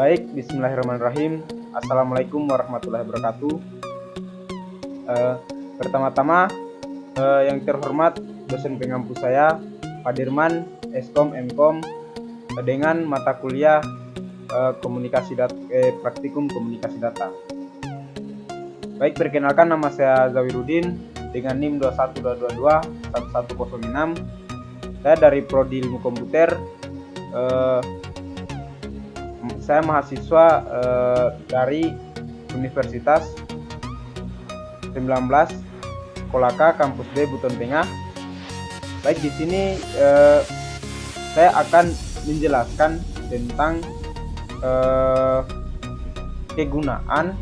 Baik, bismillahirrahmanirrahim. Assalamualaikum warahmatullahi wabarakatuh. Pertama-tama yang terhormat dosen pengampu saya, Pak Dirman, Eskom Mkom, dengan mata kuliah praktikum komunikasi data. Baik, perkenalkan, nama saya Zawirudin dengan NIM 212221106. Saya dari Prodi Ilmu Komputer. Saya mahasiswa dari Universitas 19 Kolaka Kampus B Buton Tengah. Baik, di sini saya akan menjelaskan tentang kegunaan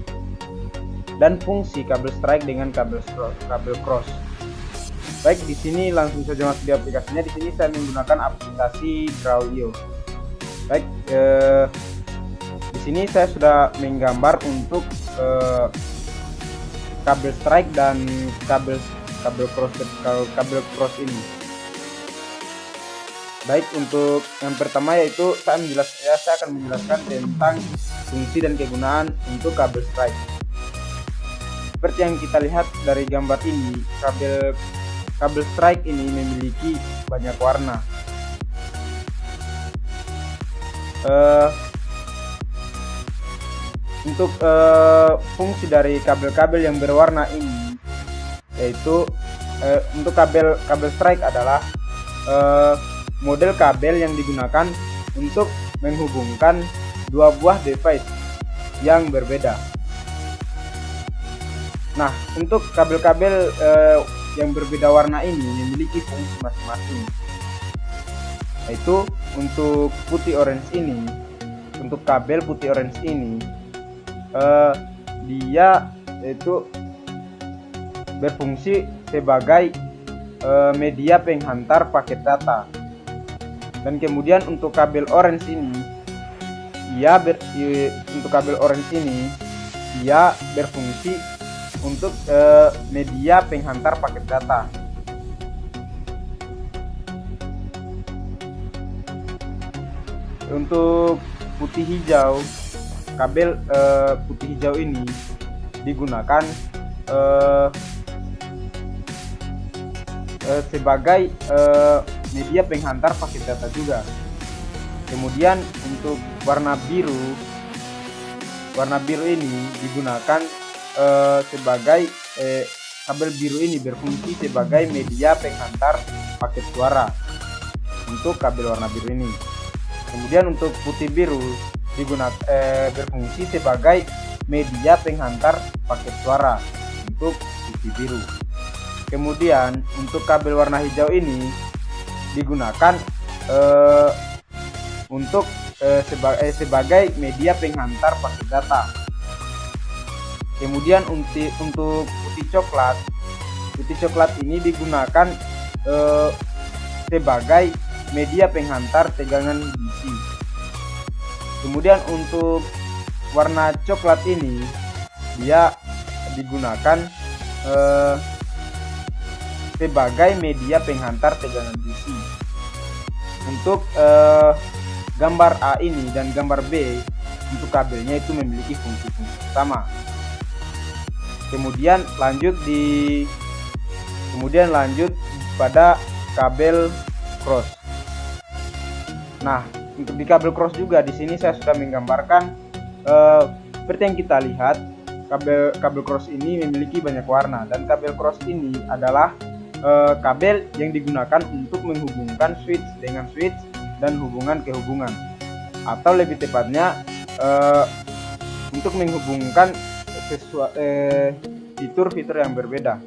dan fungsi kabel strike dengan kabel cross. Baik, di sini langsung saja masuk di aplikasinya. Di sini saya menggunakan aplikasi Draw.io. Baik, di sini saya sudah menggambar untuk kabel strike dan kabel cross ini. Baik, untuk yang pertama yaitu saya akan menjelaskan tentang fungsi dan kegunaan untuk kabel strike. Seperti yang kita lihat dari gambar ini, kabel strike ini memiliki banyak warna. Untuk fungsi dari kabel-kabel yang berwarna ini, yaitu untuk kabel strike adalah model kabel yang digunakan untuk menghubungkan dua buah device yang berbeda. Nah, untuk kabel-kabel yang berbeda warna ini memiliki fungsi masing-masing, yaitu untuk putih orange ini, untuk kabel putih orange ini, dia yaitu berfungsi sebagai media penghantar paket data. Dan kemudian untuk kabel orange ini, dia berfungsi untuk media penghantar paket data. Untuk putih hijau, kabel putih hijau ini digunakan sebagai media penghantar paket data juga. Kemudian untuk warna biru ini digunakan sebagai kabel biru ini berfungsi sebagai media penghantar paket suara untuk kabel warna biru ini. Kemudian untuk putih biru berfungsi sebagai media penghantar paket suara untuk putih biru. Kemudian untuk kabel warna hijau ini digunakan untuk sebagai media penghantar paket data. Kemudian untuk putih coklat ini digunakan sebagai media penghantar tegangan DC. Kemudian untuk warna coklat ini dia digunakan sebagai media penghantar tegangan DC. Untuk gambar A ini dan gambar B, untuk kabelnya itu memiliki fungsi-fungsi sama. Kemudian lanjut pada kabel cross. Nah, untuk di kabel cross juga di sini saya sudah menggambarkan seperti yang kita lihat, kabel cross ini memiliki banyak warna, dan kabel cross ini adalah kabel yang digunakan untuk menghubungkan switch dengan switch dan hubungan ke hubungan, atau lebih tepatnya untuk menghubungkan fitur-fitur yang berbeda.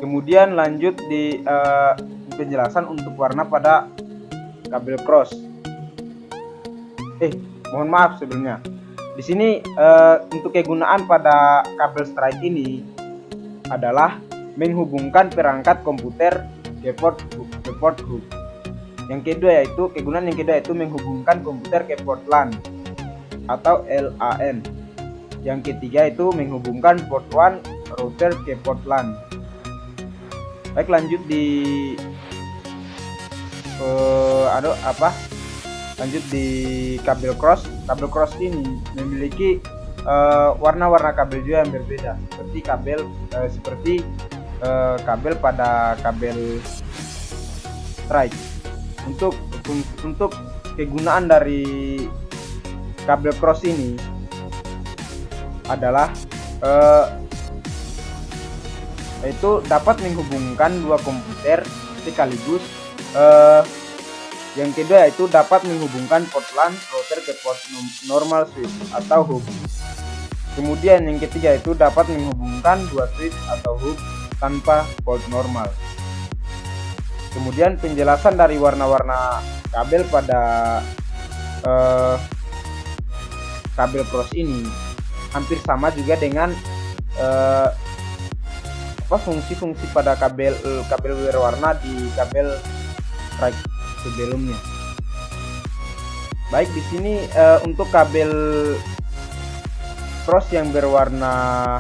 Kemudian lanjut di penjelasan untuk warna pada kabel cross. Mohon maaf sebelumnya. Di sini untuk kegunaan pada kabel strike ini adalah menghubungkan perangkat komputer ke port hook. Kegunaan yang kedua yaitu menghubungkan komputer ke port LAN atau LAN. Yang ketiga itu menghubungkan port 1 router ke port LAN. Baik, lanjut di lanjut di kabel cross. Kabel cross ini memiliki warna-warna kabel juga yang berbeda, seperti kabel pada kabel strike. Untuk kegunaan dari kabel cross ini adalah yaitu dapat menghubungkan dua komputer sekaligus. Yang kedua yaitu dapat menghubungkan port LAN router ke port normal switch atau hub. Kemudian yang ketiga itu dapat menghubungkan dua switch atau hub tanpa port normal. Kemudian penjelasan dari warna-warna kabel pada kabel cross ini hampir sama juga dengan fungsi-fungsi pada kabel berwarna di kabel strike sebelumnya. Baik, di sini untuk kabel cross yang berwarna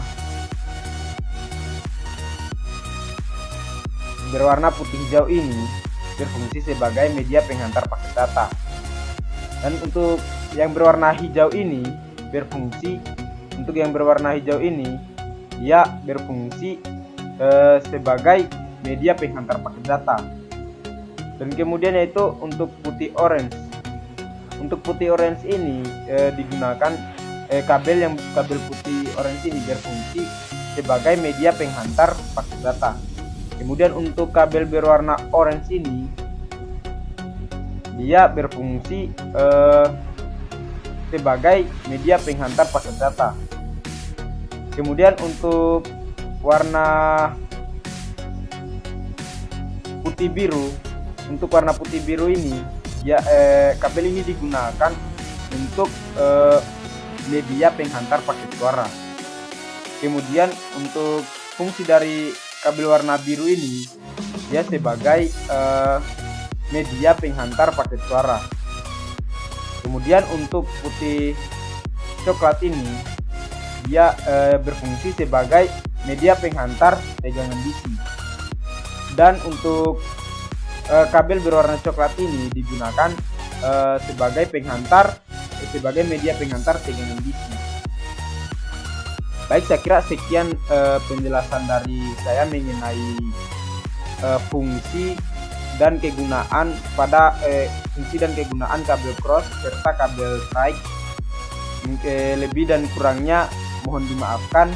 putih hijau ini berfungsi sebagai media penghantar paket data. Dan untuk yang berwarna hijau ini dia berfungsi sebagai media penghantar paket data. Dan kemudian yaitu untuk putih orange. Untuk putih orange ini digunakan kabel putih orange ini berfungsi sebagai media penghantar paket data. Kemudian untuk kabel berwarna orange ini dia berfungsi sebagai media penghantar paket data. Kemudian untuk warna putih biru ini ya kabel ini digunakan untuk media penghantar paket suara. Kemudian untuk fungsi dari kabel warna biru ini dia sebagai media penghantar paket suara. Kemudian untuk putih coklat ini dia berfungsi sebagai media penghantar tegangan DC. Dan untuk kabel berwarna coklat ini digunakan sebagai media penghantar tegangan DC. Baik, saya kira sekian penjelasan dari saya mengenai fungsi dan kegunaan kabel cross serta kabel strike. Lebih dan kurangnya mohon dimaafkan.